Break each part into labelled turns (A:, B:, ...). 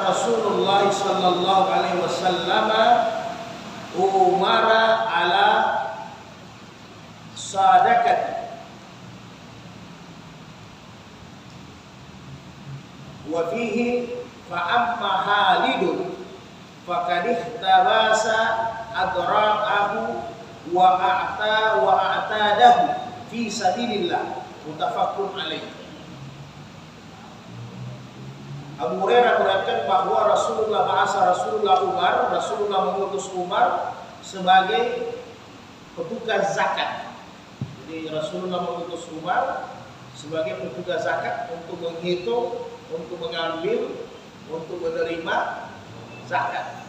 A: Rasulullah sallallahu alaihi wasallam umara ala sadaqat wa fihi fa amma halidun faqad ihtabasa adra'ahu wa a'tadahu fi sabilillah muttafaqun alaih. Abu Hurairah mengatakan bahwa Rasulullah mengutus Umar sebagai petugas zakat. Jadi Rasulullah mengutus Umar sebagai petugas zakat untuk menghitung, untuk mengambil, untuk menerima zakat.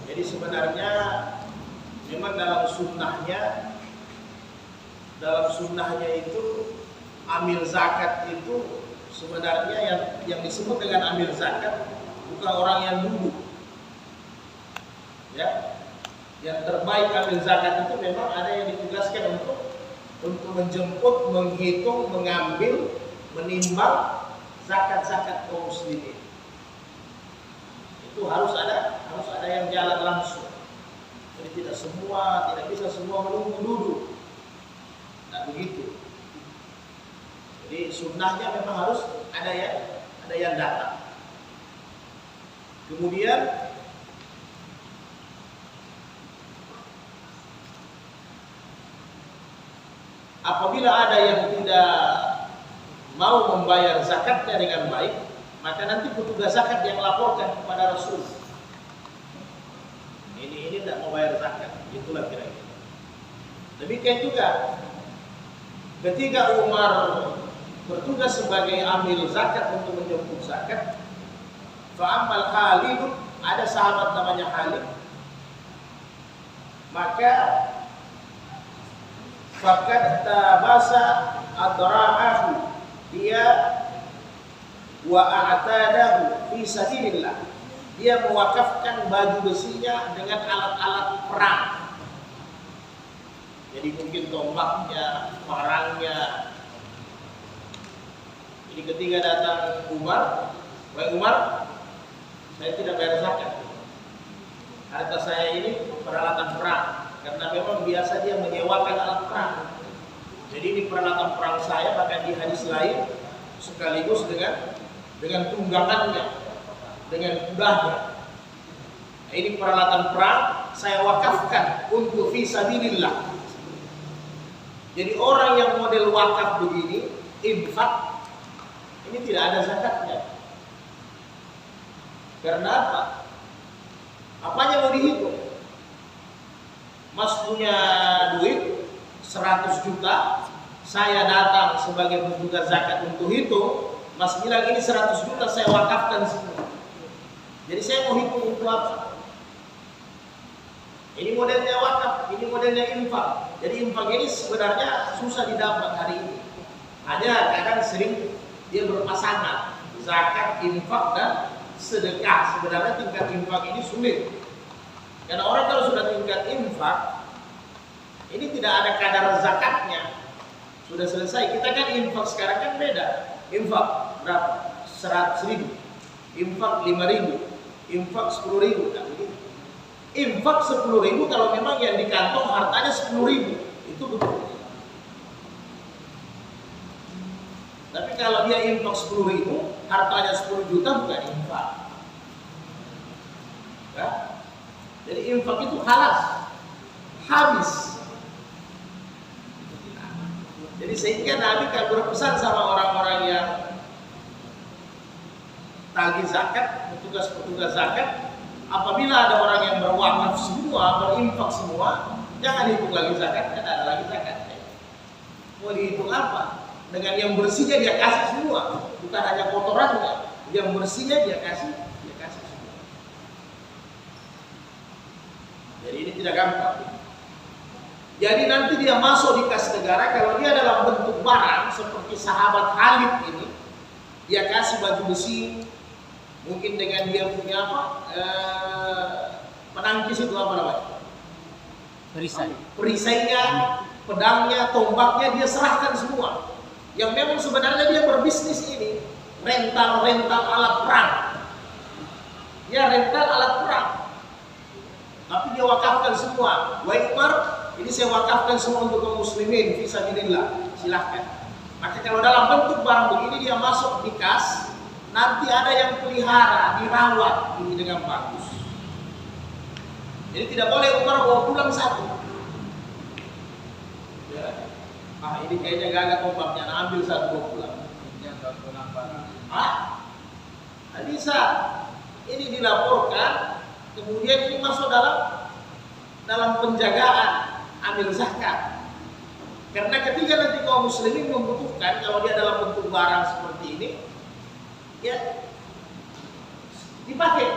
A: Jadi sebenarnya memang dalam sunnahnya itu amil zakat itu sebenarnya yang disebut dengan amil zakat bukan orang yang duduk. Ya. Yang terbaik amil zakat itu memang ada yang ditugaskan untuk menjemput, menghitung, mengambil, menimbang zakat-zakat kaum muslimin. Itu harus ada yang jalan langsung. Jadi tidak bisa semua menunggu duduk. Nah begitu. Jadi sunnahnya memang harus ada yang datang. Kemudian apabila ada yang tidak mau membayar zakatnya dengan baik, maka nanti petugas zakat yang laporkan kepada Rasul. Ini tidak mau bayar zakat, itulah kira-kira. Demikian juga ketika Umar bertugas sebagai amil zakat untuk menjemput zakat, fa'amal Khalid, ada sahabat namanya Khalid, maka faqad tabasa adra'ahu, dia wa a'tadahu fi sabilillah, dia mewakafkan baju besinya dengan alat-alat perang. Jadi mungkin tombaknya, parangnya. Jadi ketika datang Umar, wahai Umar, saya tidak bayar zakat. Harta saya ini peralatan perang, karena memang biasa dia menyewakan alat perang. Jadi ini peralatan perang saya, bahkan di hadis lain sekaligus dengan tunggangannya, dengan kudanya. Nah, ini peralatan perang saya wakafkan untuk fisabilillah. Jadi orang yang model wakaf begini, infak, ini tidak ada zakatnya. Karena apa? Apanya mau dihitung? Mas punya duit 100 juta, saya datang sebagai petugas zakat untuk hitung, Mas bilang ini 100 juta saya wakafkan semua. Jadi saya mau hitung untuk apa? Ini modelnya wakaf, ini modelnya infak. Jadi infak ini sebenarnya susah didapat hari ini. Hanya kadang sering dia berpasangan, zakat, infak, dan sedekah. Sebenarnya tingkat infak ini sulit. Karena orang kalau sudah tingkat infak, ini tidak ada kadar zakatnya. Sudah selesai. Kita kan infak sekarang kan beda. Infak berapa? 100.000. Infak 5.000. Infak 10.000. Nah, infak 10.000 kalau memang yang di kantong hartanya 10.000, itu betul. Tapi kalau dia infak 10.000, hartanya 10 juta, bukan infak. Ya? Jadi infak itu halas, habis. Jadi sehingga Nabi kan berpesan sama orang-orang yang tagih zakat, petugas-petugas zakat, apabila ada orang yang berwakaf semua, berinfak semua, jangan hitung lagi zakatnya, tidak ada lagi zakatnya. Mau dihitung apa? Dengan yang bersihnya dia kasih semua, bukan hanya kotorannya. Yang bersihnya dia kasih semua. Jadi ini tidak gampang. Jadi nanti dia masuk di kas negara, kalau dia dalam bentuk barang seperti sahabat Khalid ini, dia kasih baju besi. Mungkin dengan dia punya apa? Penangkis itu apa namanya? Perisainya, pedangnya, tombaknya dia serahkan semua. Yang memang sebenarnya dia berbisnis ini rental alat perang. dia rental alat perang, tapi dia wakafkan semua. Wahai Umar, ini saya wakafkan semua untuk kaum muslimin fisabilillah, silahkan. Maka kalau dalam bentuk barang begini dia masuk di kas, nanti ada yang pelihara, dirawat ini dengan bagus. Jadi tidak boleh Umar bawa pulang satu. Ya. Ini kayaknya gagak kompaknya, ambil satu bawa pulang. Tidak bisa. Ini dilaporkan, kemudian ini masuk dalam penjagaan amil zakat. Karena ketika nanti kaum muslimin membutuhkan, kalau dia dalam bentuk barang seperti ini, ya dipakai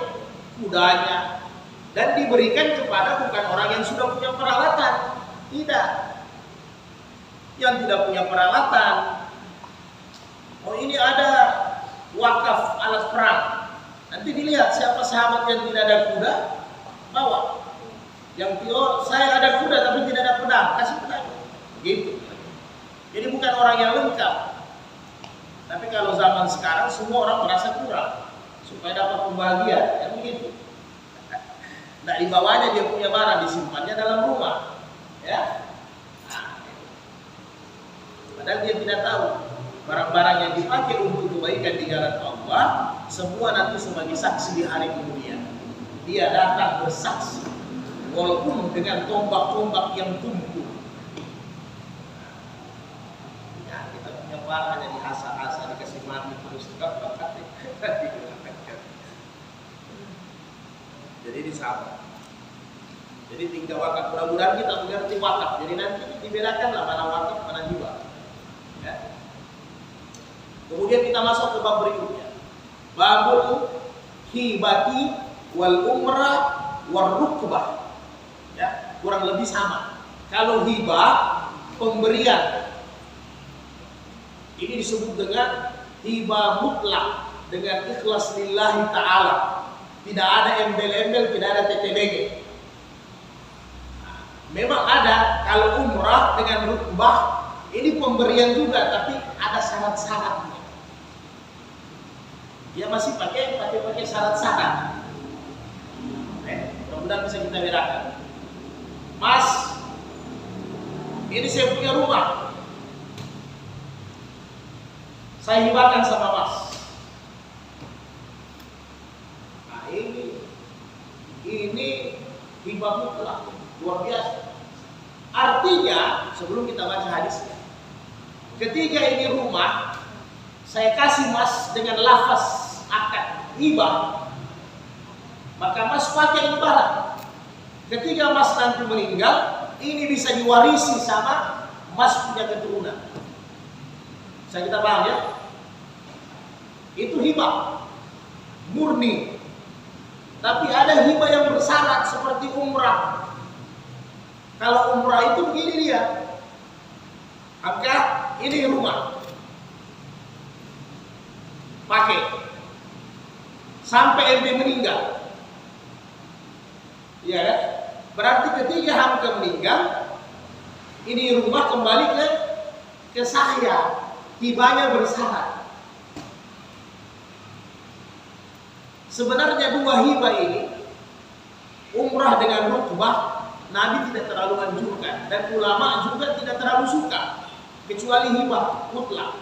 A: kudanya dan diberikan kepada bukan orang yang sudah punya peralatan, tidak. Yang tidak punya peralatan, oh ini ada wakaf alat perang, nanti dilihat siapa sahabat yang tidak ada kuda, bawa. Yang saya ada kuda tapi tidak ada pedang, kasih pedang. Gitu. Jadi bukan orang yang lengkap. Tapi kalau zaman sekarang semua orang merasa kurang supaya dapat pembagian, yang begitu. Nah, dibawanya dia punya barang, disimpannya dalam rumah, ya. Padahal dia tidak tahu barang-barang yang dipakai untuk kebaikan di jalan Allah semua nanti sebagai saksi di hari kemudian. Dia datang bersaksi walaupun dengan tombak-tombak yang tumpul. Ya, kita punya barang hanya dihasa-hasa, dikasih mati terus bakatnya. Jadi disabar. Jadi tinggal wakaf. Mudah-mudahan kita mengerti wakaf. Jadi nanti dibedakanlah mana wakaf mana hibah. Ya. Kemudian kita masuk ke bab berikutnya. Babul hibati wal umrah wal rukbah. Ya, kurang lebih sama. Kalau hibah pemberian ini disebut dengan hibah mutlak dengan ikhlas lillahi ta'ala. Tidak ada embel-embel, tidak ada TTBG. Memang ada kalau umrah dengan rukbah ini pemberian juga, tapi ada syarat-syaratnya. Dia masih pakai syarat-syarat. Mudah-mudahan bisa kita bedakan. Mas, ini saya punya rumah, saya hibahkan sama Mas. Nah ini hibah mutlak, luar biasa. Artinya, sebelum kita baca hadisnya, ketika ini rumah saya kasih Mas dengan lafaz akad hibah, maka Mas pakai ini barang. Ketika Mas nanti meninggal, ini bisa diwarisi sama Mas punya keturunan. Saya kita paham ya? Itu hibah murni. Tapi ada hibah yang bersyarat seperti umrah. Kalau umrah itu begini dia, maka ini rumah, pakai sampai ente meninggal, ya kan? Berarti ketika hamka meninggal, ini rumah kembali ke saya, hibahnya bersyarat. Sebenarnya dua hibah ini, umrah dengan rukbah, Nabi tidak terlalu anjurkan dan ulama juga tidak terlalu suka, kecuali hibah mutlak.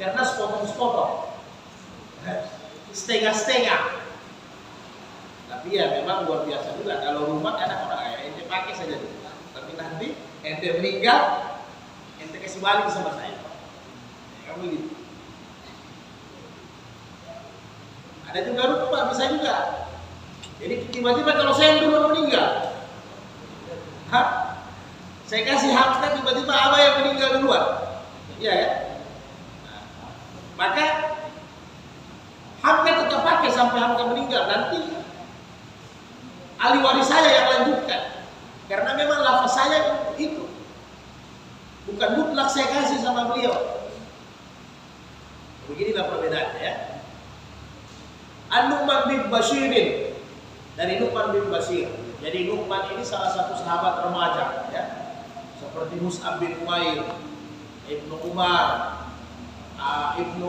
A: Karena sepotong-sepotong, setengah-setengah. Tapi ya memang luar biasa juga. Kalau rumah ada orang kaya, ente pakai saja dulu. Tapi nanti ente meninggal, ente kasih balik sama saya. Kamu gitu. Ada juga rumah bisa juga. Jadi tiba-tiba kalau saya dulu meninggal, saya kasih haknya, tiba-tiba abah yang meninggal duluan, iya kan? Nah, maka haknya tetap pakai sampai haknya meninggal. Nanti ahli waris saya yang lanjutkan, karena memang lafaz saya itu bukan mutlak saya kasih sama beliau. Beginilah perbedaannya ya. An-Nu'man bin Bashirin, dari Nu'man bin Bashir. Jadi Nu'man ini salah satu sahabat remaja ya. Seperti Mus'ab bin Umair, Ibnu Umar, Ibnu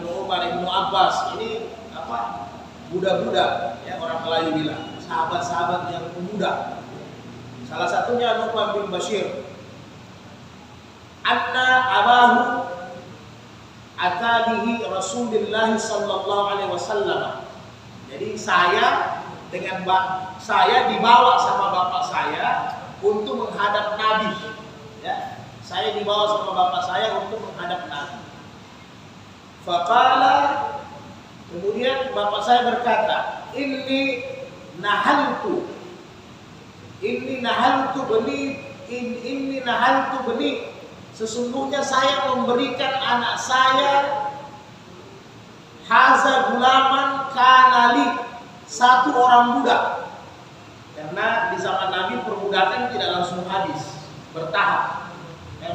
A: Umar, Ibnu Abbas. Ini apa? budak-budak, ya orang Melayu bilang, sahabat-sahabat yang pemuda. Salah satunya Nu'man bin Bashir. Anna abahu atabihi Rasulullah sallallahu alaihi wasallam. Jadi saya dibawa sama bapak saya untuk menghadap Nabi. Ya, saya dibawa sama bapak saya untuk menghadap Nabi. Faqala, kemudian bapak saya berkata, Inni nahaltu beni, sesungguhnya saya memberikan anak saya haza gulaman kanali, satu orang budak. Karena di zaman Nabi perbudakan tidak langsung habis, bertahap. Ya,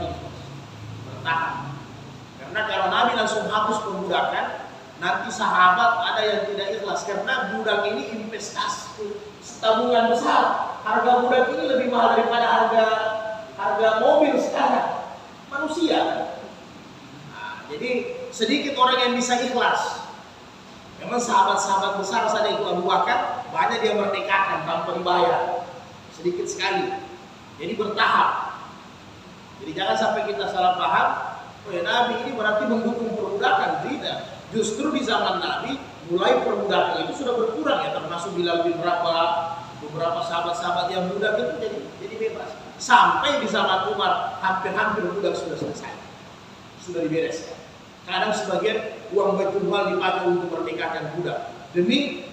A: bertahap. Karena kalau Nabi langsung hapus perbudakan, nanti sahabat ada yang tidak ikhlas karena budak ini investasi tabungan besar. Harga budak ini lebih mahal daripada harga mobil sekarang. Manusia. Nah, jadi sedikit orang yang bisa ikhlas. Memang sahabat-sahabat besar saja itu Abu Bakar, banyak dia merdekakan tanpa dibayar. Sedikit sekali. Jadi bertahap. Jadi jangan sampai kita salah paham. Oh ya, Nabi ini berarti mendukung perbudakan. Tidak. Justru di zaman Nabi mulai perbudakan itu sudah berkurang, ya, termasuk Bilal bin Rabah, beberapa sahabat-sahabat yang budak itu jadi bebas. Sampai di zaman Umar hampir-hampir budak sudah selesai, sudah dibereskan. Kadang sebagian uang Baitul Mal dipakai untuk merdekakan budak demi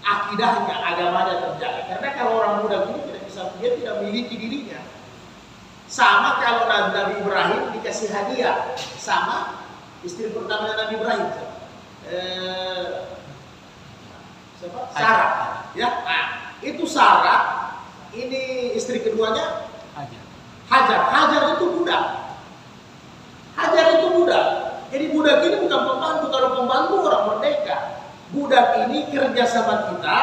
A: akidahnya, agamanya terjaga. Karena kalau orang budak ini tidak bisa, dia tidak memiliki dirinya. Sama kalau Nabi Ibrahim dikasih hadiah sama istri pertama Nabi Ibrahim, Sarah. Ya, nah, itu Sarah. Ini istri keduanya Hajar. Hajar itu budak. Jadi budak ini bukan pembantu. Kalau pembantu orang merdeka. Budak ini kerja sama kita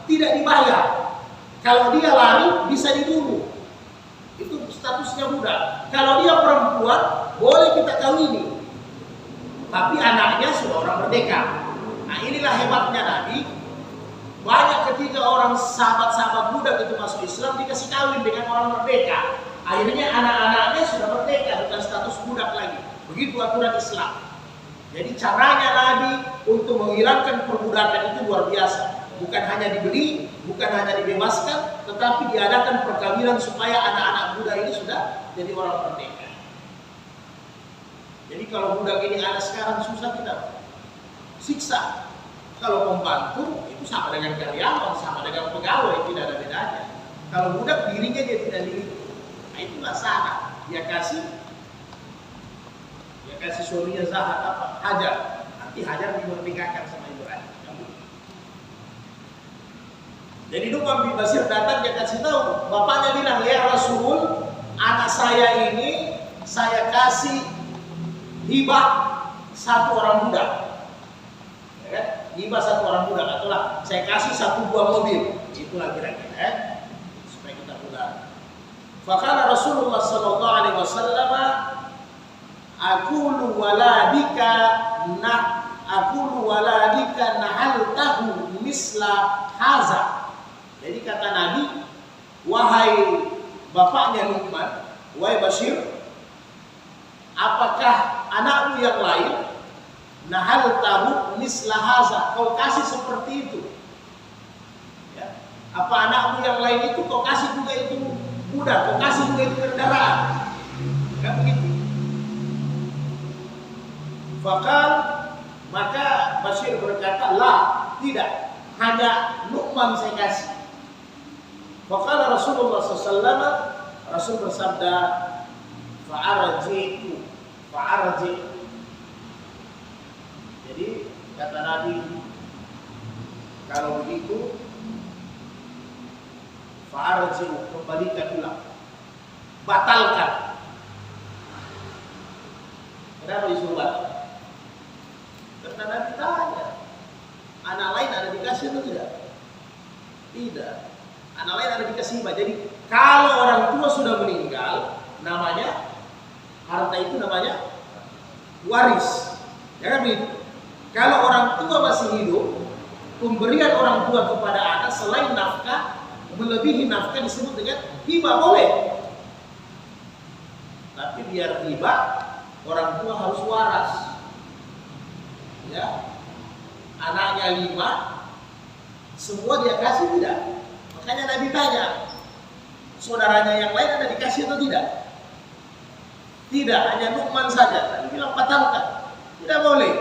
A: tidak dibayar. Kalau dia lari bisa dibunuh. Itu statusnya budak. Kalau dia perempuan boleh kita kawini. Tapi anaknya sudah orang merdeka. Nah, inilah hebatnya Nabi. Banyak ketika orang sahabat-sahabat budak itu masuk Islam dikasih kawin dengan orang merdeka. Akhirnya anak-anaknya sudah merdeka, bukan status budak lagi. Begitu aturan Islam. Jadi caranya Nabi untuk menghilangkan perbudakan itu luar biasa. Bukan hanya dibeli, bukan hanya dibebaskan, tetapi diadakan perkawinan supaya anak-anak budak ini sudah jadi orang merdeka. Jadi kalau budak ini ada sekarang susah tidak? Siksa. Kalau pembantu itu sama dengan karyawan, sama dengan pegawai, tidak ada bedanya. Kalau budak dirinya dia tidak miliki. Nah, itulah syarat. Dia kasih suaminya Zahat apa? Hajar. Nanti Hajar dimerdekakan sama Ibrahim. Jadi Nu'man bin Bashir datang, dia kasih tahu, bapaknya bilang, ya Rasul, anak saya ini saya kasih hibah satu orang budak. Ya kan? Hibah satu orang budak, itulah saya kasih satu buah mobil. Itulah kira-kira, supaya kita mudah. Fakala Rasulullah sallallahu alaihi wasallam, aqulu waladika nahaltahu misla haza. Jadi kata Nabi, wahai bapaknya Nu'man, wahai Bashir, apakah anakmu yang lain nahaltahu misla haza, kau kasih seperti itu? Ya. Apa anakmu yang lain itu kau kasih juga itu budak, kau kasih juga itu kendaraan? Kan begitu. Fakal, maka Bashir berkata, la, tidak, hanya Nu'man saya kasih. Fakal Rasulullah SAW, Rasul bersabda, fa'arji'u. Jadi kata Nabi, kalau begitu, fa'arji'u, kembalikan ulang, batalkan. Kenapa disuruh batal? Karena Nabi tanya, anak lain ada dikasih atau tidak? Tidak. Anak lain ada dikasih hibah. Jadi kalau orang tua sudah meninggal, namanya harta itu namanya waris. Ya kan begitu? Kalau orang tua masih hidup, pemberian orang tua kepada anak selain nafkah, melebihi nafkah disebut dengan hibah, boleh. Tapi biar hibah, orang tua harus waras. Ya, anaknya 5, semua dia kasih tidak? Makanya Nabi tanya, saudaranya yang lain ada dikasih atau tidak? Tidak, hanya Nu'man saja. Nabi bilang batalkan, tidak boleh.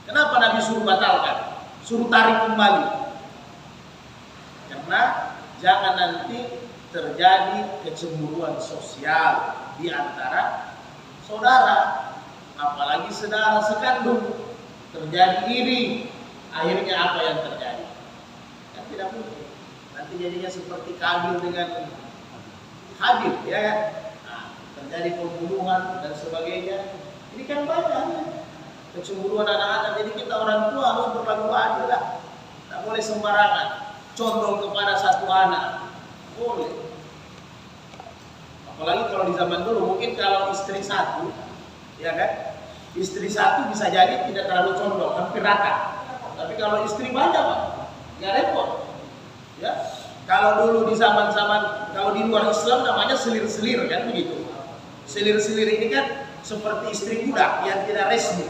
A: Kenapa Nabi suruh batalkan? Suruh tarik kembali. Karena jangan nanti terjadi kecemburuan sosial di antara saudara, apalagi saudara sekandung. Terjadi iri, akhirnya apa yang terjadi? Kan tidak mungkin. Nanti jadinya seperti Kabil dengan Habil, ya kan? Nah, terjadi pembunuhan dan sebagainya. Ini kan banyak kecemburuan anak-anak. Jadi kita orang tua harus berlaku adil lah. Tidak boleh sembarangan condong kepada satu anak. Boleh. Apalagi kalau di zaman dulu, mungkin kalau istri satu, ya kan? Istri satu bisa jadi tidak terlalu condong, hampir rata. Tapi kalau istri banyak, Pak, ya repot. Ya. Kalau dulu di zaman-zaman, kalau di luar Islam namanya selir-selir, kan begitu. Selir-selir ini kan seperti istri budak yang tidak resmi.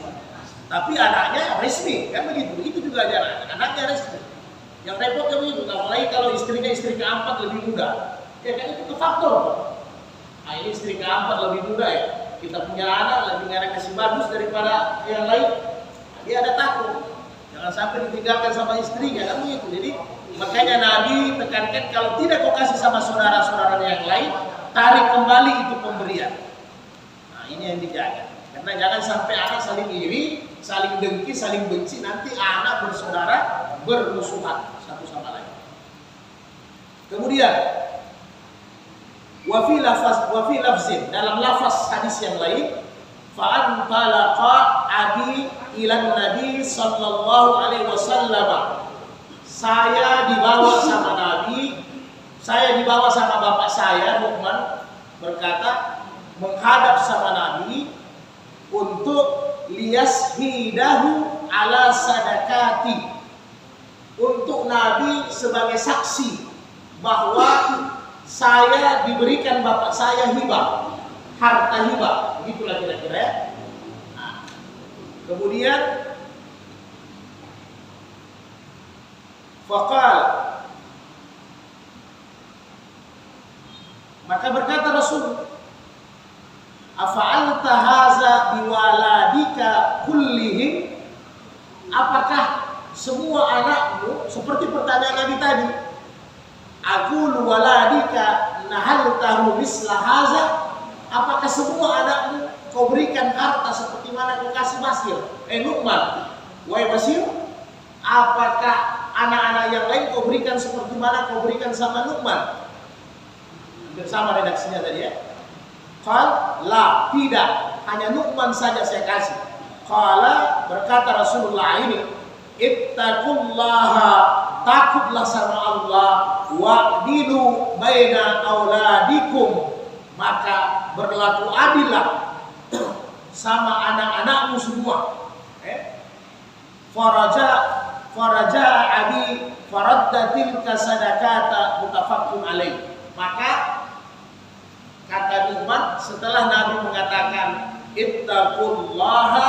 A: Tapi anaknya resmi, kan begitu. Itu juga ajaran, anaknya resmi. Yang repot kan begitu, apalagi kalau istrinya istri keempat lebih muda. Ya kan itu faktor. Nah, ini istri keempat lebih muda ya. Kita punya anak lebih ngarang kasih bagus daripada yang lain. Nah, dia ada takut. Jangan sampai ditinggalkan sama istrinya, kan begitu. Jadi makanya Nabi tekankan kalau tidak kau kasih sama saudara-saudara yang lain, tarik kembali itu pemberian. Nah, ini yang dijaga. Karena jangan sampai anak saling iri, saling dengki, saling benci, nanti anak bersaudara bermusuhan satu sama lain. Kemudian wa fi lafzin, dalam lafaz hadis yang lain, fa antalaqa abi ilan nabi sallallahu alaihi wasallam. Saya dibawa sama Nabi, saya dibawa sama bapak saya Nu'man, berkata menghadap sama Nabi untuk liyashidahu ala sadakati, untuk Nabi sebagai saksi bahwa saya diberikan bapak saya hibah, harta hibah, begitulah kira-kira ya. Nah, kemudian faqal, maka berkata Rasul, afa'alta haza biwaladika kullihim, apakah semua anakmu, seperti pertanyaan Nabi tadi, aqulu waladika nahaltahu misla haza, apakah semua anakmu kau berikan harta seperti mana kau kasih Basir, Nu'man, wahai Basir, apakah anak-anak yang lain kau berikan seperti mana kau berikan sama Nu'man? Bersama redaksinya tadi ya. Qal la, tidak, hanya Nu'man saja saya kasih. Qala, berkata Rasulullah ini, ittaqullaha, takutlah sama Allah, wa'dilu baina auladikum, maka berlaku adillah sama anak-anakmu semua. Faraja abi faraddatil kasadakata mutafaqqun alaih. Maka kata Nu'man, setelah Nabi mengatakan ittaqullaha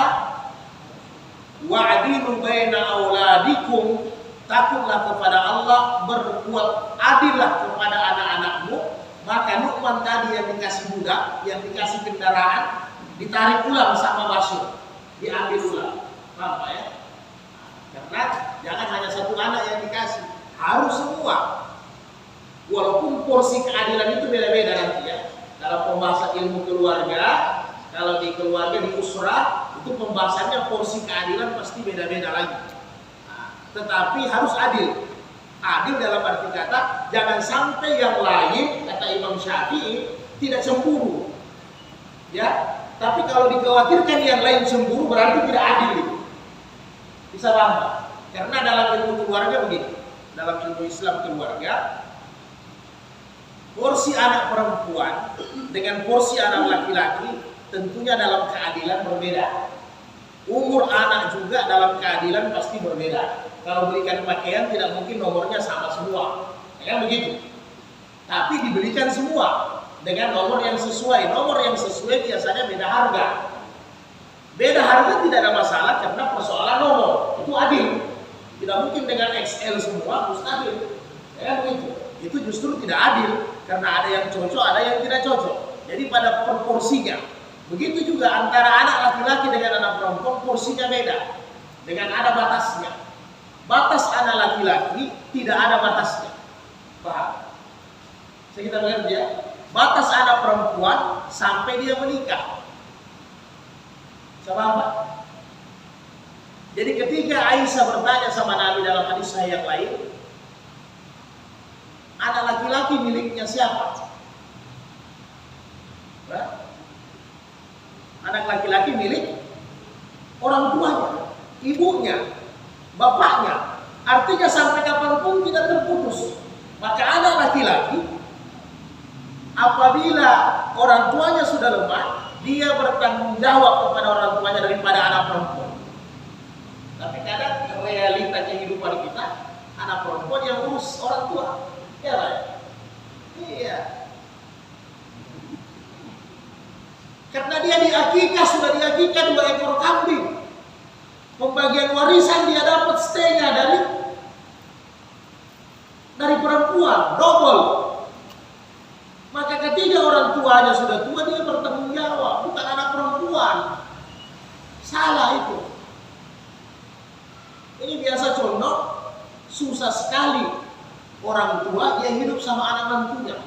A: wa'dilu baina auladikum, takutlah kepada Allah, berbuat adillah kepada anak-anakmu, maka Nu'man tadi yang dikasih budak, yang dikasih kendaraan, ditarik ulang sama Basir, diambil ulang. Paham Pak ya? Karena jangan hanya satu anak yang dikasih, harus semua. Walaupun porsi keadilan itu beda-beda nanti ya. Dalam pembahasan ilmu keluarga, kalau di keluarga, di usrah, itu pembahasannya porsi keadilan pasti beda-beda lagi. Nah, tetapi harus adil. Adil dalam arti kata, jangan sampai yang lain, kata Imam Syafi'i, tidak cemburu. Ya, tapi kalau dikhawatirkan yang lain cemburu, berarti tidak adil itu. Bisa paham? Karena dalam ilmu keluarga begini, dalam ilmu Islam keluarga, porsi anak perempuan dengan porsi anak laki-laki tentunya dalam keadilan berbeda. Umur anak juga dalam keadilan pasti berbeda. Kalau belikan pakaian tidak mungkin nomornya sama semua, ya kan begitu. Tapi dibelikan semua dengan nomor yang sesuai. Nomor yang sesuai biasanya beda harga. Beda harga tidak ada masalah karena persoalan nomor itu adil. Tidak mungkin dengan XL semua mustahil, ya kan begitu. Itu justru tidak adil karena ada yang cocok, ada yang tidak cocok. Jadi pada proporsinya. Begitu juga antara anak laki-laki dengan anak perempuan porsinya beda. Dengan ada batasnya. Batas anak laki-laki tidak ada batasnya. Paham? Saya kita mengerti ya. Batas anak perempuan sampai dia menikah. Sama apa? Jadi ketika Aisyah bertanya sama Nabi dalam hadis sahih yang lain, anak laki-laki miliknya siapa? Anak laki-laki milik orang tuanya, ibunya, bapaknya. Artinya sampai kapanpun tidak terputus. Maka anak laki-laki apabila orang tuanya sudah lemah, dia bertanggung jawab kepada orang tuanya daripada anak perempuan. Tapi kadang realita kehidupan kita, anak perempuan yang urus orang tua. Ya, Pak? Iya. Karena dia diakikah, sudah diakikah 2 ekor kambing. Pembagian warisan dia dapat setengah dari perempuan, double. Maka ketika orang tuanya sudah tua, dia bertanggung jawab, bukan anak perempuan. Salah itu. Ini biasa contoh, susah sekali orang tua yang hidup sama anak mantunya,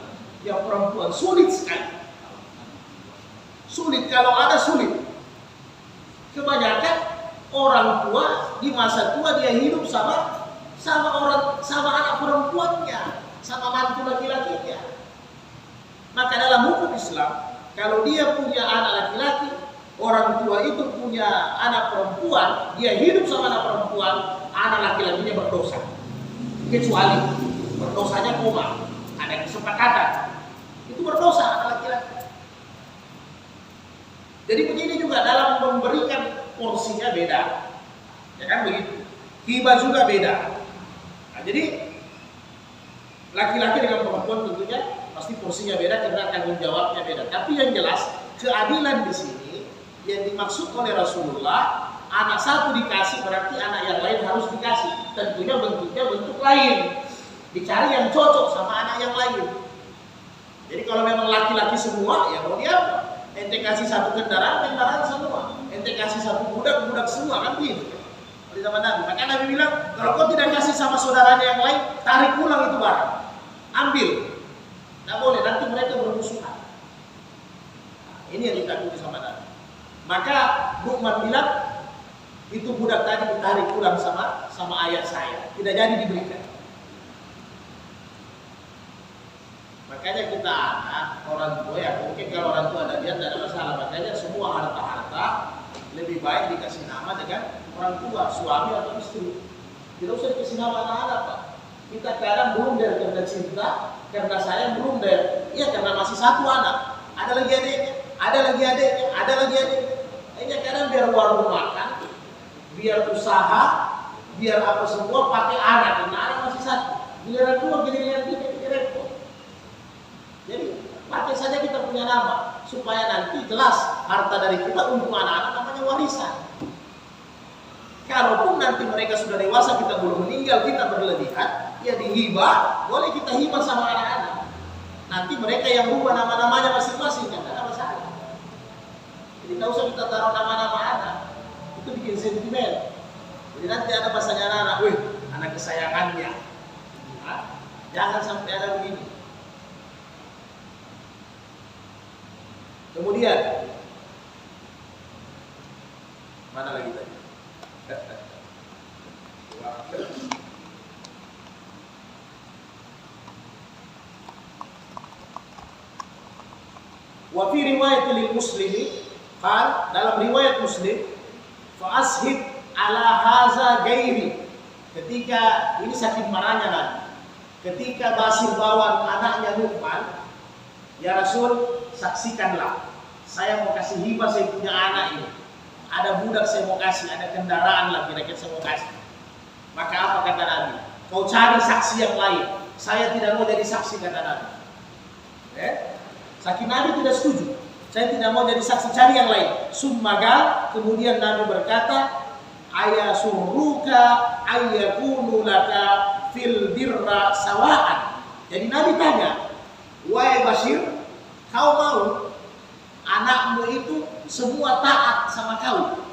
A: yang perempuan, sulit sekali. Sulit, kalau ada sulit. Kebanyakan orang tua di masa tua dia hidup sama anak perempuannya, sama mantu laki-lakinya. Maka dalam hukum Islam, kalau dia punya anak laki-laki, orang tua itu punya anak perempuan, dia hidup sama anak perempuan, anak laki-lakinya berdosa. Kecuali berdosanya koma, ada kesepakatan. Itu berdosa anak laki-laki. Jadi begini juga dalam memberikan porsinya beda, ya kan begitu. Hibah juga beda. Nah, jadi laki-laki dengan perempuan tentunya pasti porsinya beda karena tanggung jawabnya beda. Tapi yang jelas keadilan di sini yang dimaksud oleh Rasulullah, anak satu dikasih berarti anak yang lain harus dikasih. Tentunya bentuknya bentuk lain. Dicari yang cocok sama anak yang lain. Jadi kalau memang laki-laki semua, ya mau dia ente kasih satu kendaraan semua. Ente kasih satu budak semua, kan begitu. Di zaman Nabi. Maka Nabi bilang, kalau kau tidak kasih sama saudaranya yang lain, tarik pulang itu barang. Ambil. Tidak boleh, nanti mereka bermusuhan. Nah, ini yang ditakuti sama Nabi. Maka Luqman bilang, itu budak tadi ditarik pulang sama ayah saya. Tidak jadi diberikan. Makanya kita anak, orang tua ya mungkin kalau orang tua ada lihat tidak ada masalah. Makanya semua harta-harta lebih baik dikasih nama dengan orang tua, suami atau istri. Tidak usah dikasih nama anak-anak, Pak. Kita kadang belum dari karena cinta, karena sayang belum dari. Iya karena masih satu anak. Ada lagi adiknya, ada lagi adiknya, ada lagi adiknya. Ini kadang biar warung makan, biar usaha, biar apa semua pakai anak. Karena anak masih satu. Giliran dua, giliran tiga, repot. Jadi pakai saja kita punya nama supaya nanti jelas harta dari kita untuk anak-anak namanya warisan. Kalaupun nanti mereka sudah dewasa kita belum meninggal kita berlebihan, ya dihibah, boleh kita hibah sama anak-anak. Nanti mereka yang rubah nama-namanya masing-masing kan ada masalah. Jadi tidak usah kita taruh nama-nama anak, itu bikin sentimen. Jadi nanti ada bahasanya anak-anak, wih anak kesayangannya. Nah, jangan sampai ada begini. Kemudian mana lagi tadi? Wa fi riwayat lil Muslimi, dalam riwayat Muslim, fa ashib ala haza gairi. Ketika ini saking marahnya Nabi, ketika Basir bawa anaknya Luqman, ya Rasul, saksikanlah, saya mau kasih hibah saya punya anak ini. ada budak saya mau kasih, ada kendaraan lah kira-kira saya mau kasih. Maka apa kata Nabi? Kau cari saksi yang lain. Saya tidak mau jadi saksi, kata Nabi. Saking Nabi tidak setuju. Saya tidak mau jadi saksi, cari yang lain. Summagal, kemudian Nabi berkata, ayasuruka ayyakunu laka fil birra sawa'an. Jadi Nabi tanya, wahai Bashir, kau mau anakmu itu semua taat sama kau,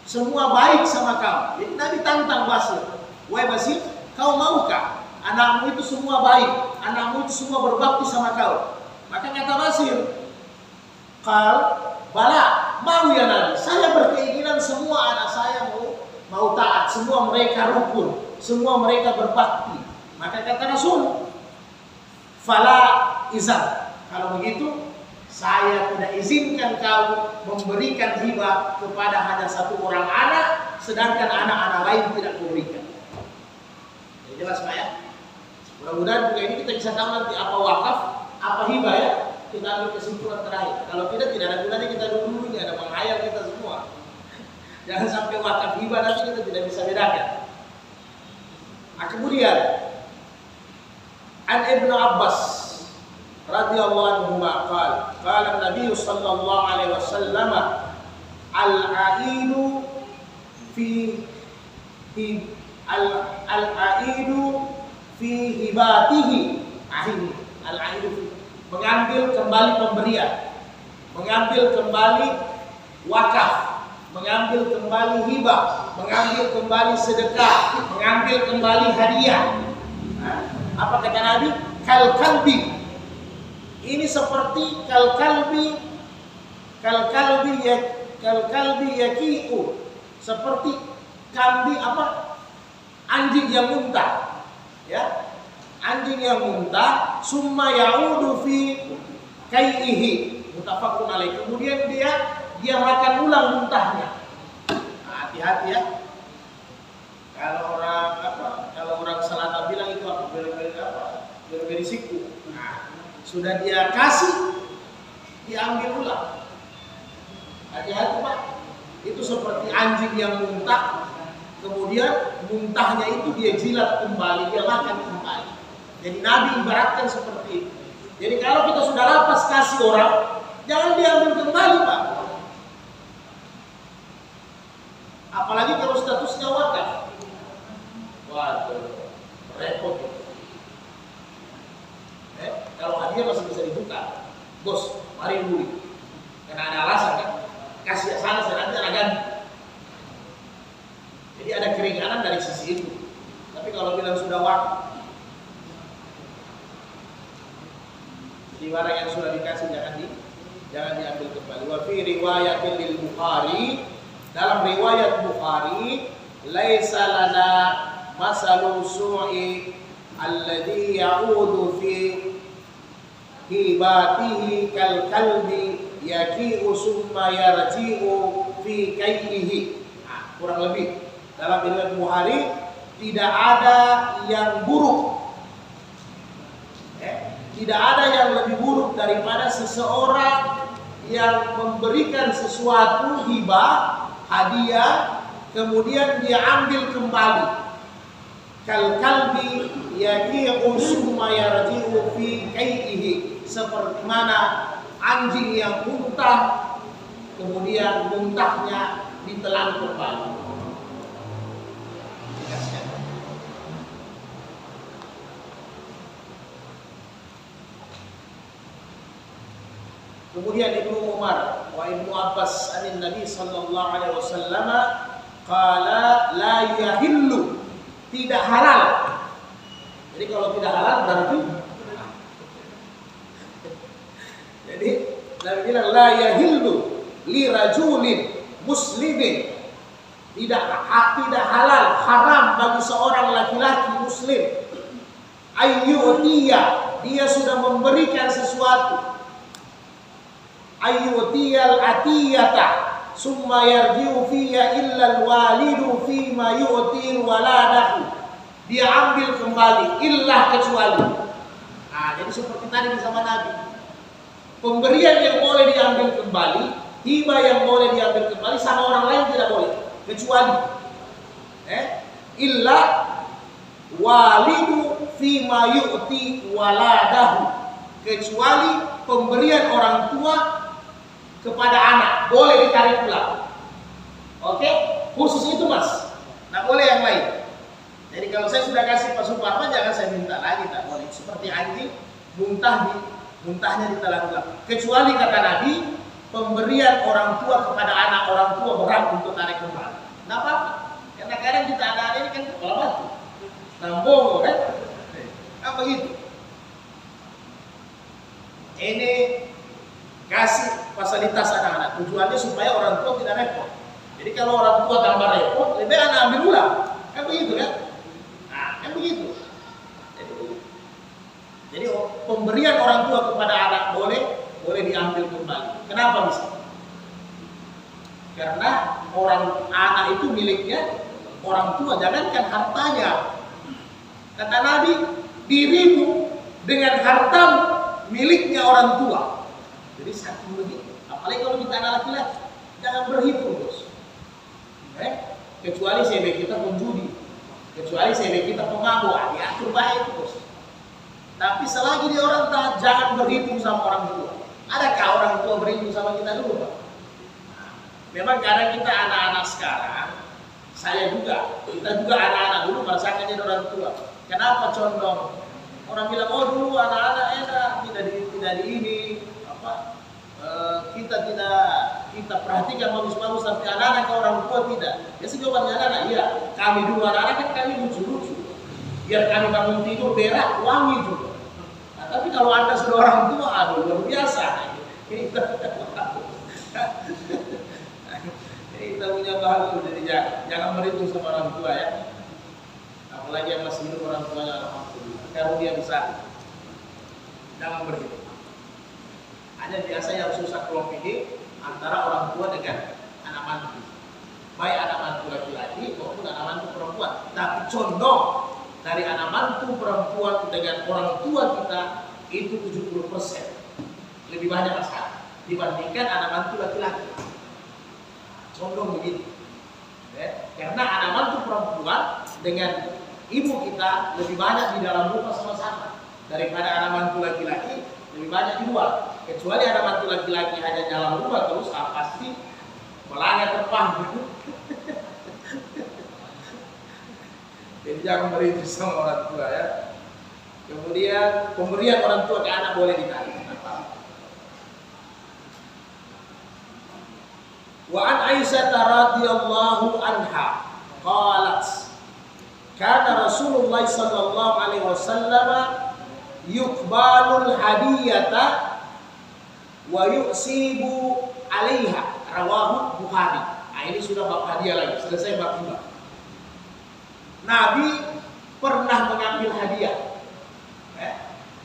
A: semua baik sama kau? Jadi Nabi tantang Bashir, wahai Bashir, kau maukah anakmu itu semua baik, anakmu itu semua berbakti sama kau? Maka kata Bashir, kal bala, mau ya Nabi, saya berkeinginan semua anak saya mau taat, semua mereka rukun, semua mereka berbakti. Maka kata Rasul, fala izan, kalau begitu saya tidak izinkan kau memberikan hibah kepada hanya satu orang anak, sedangkan anak-anak lain tidak memberikan. Jadi jelas Pak ya? Mudah-mudahan juga ini kita bisa tahu nanti apa wakaf, apa hibah ya. Kita ambil kesimpulan terakhir. Kalau tidak ada gunanya kita dulu ini, ada menghayal kita semua. Jangan sampai wakaf hibah nanti kita tidak bisa bedakan. Nah, kemudian An Ibnu Abbas radhiyallahu anhu qala Nabi sallallahu alaihi wasallam al-aidu fi al-aidu fi hibatihi. Al-aidu mengambil kembali pemberian, mengambil kembali wakaf, mengambil kembali hibah, mengambil kembali sedekah, mengambil kembali hadiah. Nah, apa kata Nabi? Kal kalbi. Ini seperti kal kalbi yakiu, seperti kambing anjing yang muntah, ya, anjing yang muntah, summa yaudu fi kaihi, mutafaqun alaih. Kemudian dia makan ulang muntahnya. Nah, hati-hati ya. Kalau orang Selatan bilang itu apa? Beri siku. Nah, sudah dia kasih, diambil ulang. Hati-hati Pak. Itu seperti anjing yang muntah, kemudian muntahnya itu dia jilat kembali, dia makan kembali. Jadi Nabi ibaratkan seperti itu. Jadi kalau kita sudah lapas kasih orang, jangan diambil kembali Pak. Apalagi kalau statusnya wakaf. Waduh, repot. Kalau hadiah masih bisa dibuka, bos, mari dulu. Karena ada alasan kan, kasih sana saya nanti akan ganti. Jadi ada keringanan dari sisi itu. Tapi kalau bilang sudah wakaf, jadi barang yang sudah dikasih jangan diambil kembali. Wa fi riwayatil lil Bukhari, dalam riwayat Bukhari, laisa lana masalu su'i alladhi ya'udu fi hibatihi kal kalbi yaki'u summa yarji'u fi kaihi. Nah, kurang lebih dalam riwayat Bukhari tidak ada yang buruk, tidak ada yang lebih buruk daripada seseorang yang memberikan sesuatu hibah, hadiah, kemudian dia ambil kembali. Kal kalbi yaki'u summa yarji'u fi kaihi, seperti mana anjing yang muntah, kemudian muntahnya ditelan kembali. Kemudian Ibnu Umar wa Ibnu Abbas anin Nabi sallallahu alaihi wasallam qala la yahillu, tidak halal. Jadi kalau tidak halal berarti jadi Nabi bilang la yahillu li rajulin muslimin, tidak halal, haram bagi seorang laki-laki muslim ayyutiya, dia sudah memberikan sesuatu, ayyutiyal atiyata summa yarji'u fiyya illa alwalidu fima yu'til waladahu, dia ambil kembali illa kecuali. Nah, jadi seperti tadi di zaman Nabi, pemberian yang boleh diambil kembali hibah yang boleh diambil kembali sama orang lain tidak boleh, kecuali illa walidu fima yu'ti waladahu, kecuali pemberian orang tua kepada anak boleh ditarik pulang. Oke, khusus itu Mas, nggak boleh yang lain. Jadi kalau saya sudah kasih Pak Suparman, jangan saya minta lagi, tak boleh. Seperti anjing muntahnya ditelan ulang. Kecuali kata Nabi, pemberian orang tua kepada anak orang tua berhak untuk tarik kembali. Nggak apa-apa. Karena kadang kita anak-anak ini kan kepala batu, nambung kan? Apa gitu? Ini kasih fasilitas anak-anak. Tujuannya supaya orang tua tidak repot. Jadi kalau orang tua tambah repot, lebih anak ambil ulang. Kan begitu kan? Nah, kan begitu. Jadi pemberian orang tua kepada anak boleh diambil kembali. Kenapa bisa? Karena anak itu miliknya orang tua, jangankan hartanya. Kata Nabi, dirimu dengan hartamu miliknya orang tua. Jadi satu begitu. Apalagi kalau kita anak laki-laki, jangan berhitung bos. Kecuali CB kita penjudi, kecuali CB kita pemabuk, diatur baik bos. Tapi selagi dia orang taat, jangan berhitung sama orang tua. Adakah orang tua berhitung sama kita dulu, Pak? Nah, memang kadang kita anak-anak sekarang, kita juga anak-anak dulu merasakan jadi orang tua. Kenapa condong? Orang bilang, oh dulu anak-anak enak, tidak di ini, kita perhatikan bagus-bagus, tapi anak-anak ke orang tua tidak. Ya jawabannya anak-anak, iya. Kami dulu anak-anak kan kami lucu-lucu. Biar kami bangun tidur berak, wangi juga. Nah, tapi kalau Anda sudah orang tua, aduh luar biasa. Ini kita punya bahagia, jadi jangan berhitung sama orang tua ya. Apalagi yang masih hidup orang tuanya, alhamdulillah. Karunia besar. Jangan berhitung. Hanya biasa yang susah kelompok ini antara orang tua dengan anak mantu. Baik anak mantu laki-laki maupun anak mantu perempuan. Tapi condong dari anak mantu perempuan dengan orang tua kita itu 70%. Lebih banyak masalah dibandingkan anak mantu laki-laki. Condong begitu. Karena anak mantu perempuan dengan ibu kita lebih banyak di dalam rumah sama-sama daripada anak mantu laki-laki lebih banyak di luar. Kecuali anak mantu laki-laki hanya dalam rumah terus, pasti melanggar terbang. Jadi jangan berhitung sama orang tua ya. Kemudian pemberian orang tua ke anak boleh ditarik. Wa an Aisyah radhiyallahu anha qalat kana Rasulullah sallallahu alaihi wasallam yuqbalul hadiyata wa yusibu 'alaiha, rawahu Bukhari. Nah, ini sudah bab hadiah lagi, selesai bab 5. Nabi pernah mengambil hadiah.